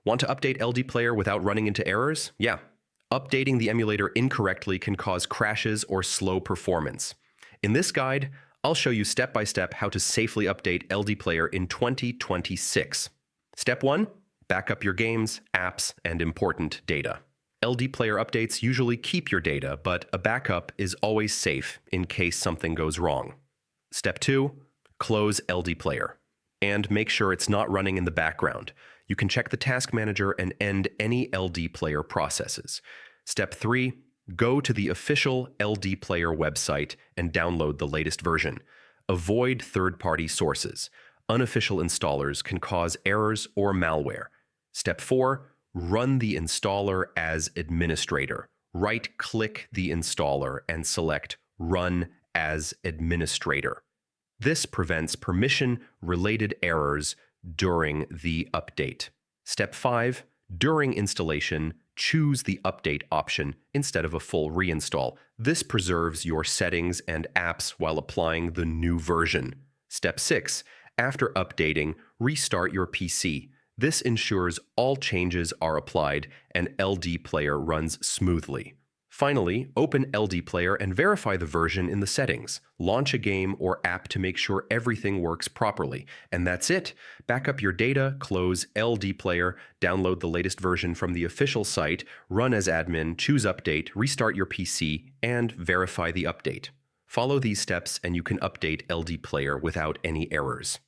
Want to update LDPlayer without running into errors? Yeah. Updating the emulator incorrectly can cause crashes or slow performance. In this guide, I'll show you step-by-step how to safely update LDPlayer in 2026. Step 1. Back up your games, apps, and important data. LDPlayer updates usually keep your data, but a backup is always safe in case something goes wrong. Step 2. Close LDPlayer. And make sure it's not running in the background. You can check the task manager and end any LDPlayer processes. Step 3. Go to the official LDPlayer website and download the latest version. Avoid third-party sources. Unofficial installers can cause errors or malware. Step 4. Run the installer as administrator. Right-click the installer and select Run as Administrator. This prevents permission-related errors during the update. Step 5. During installation, choose the update option instead of a full reinstall. This preserves your settings and apps while applying the new version. Step 6. After updating, restart your PC. This ensures all changes are applied and LDPlayer runs smoothly. Finally, open LDPlayer and verify the version in the settings. Launch a game or app to make sure everything works properly. And that's it. Back up your data, close LDPlayer, download the latest version from the official site, run as admin, choose update, restart your PC, and verify the update. Follow these steps and you can update LDPlayer without any errors.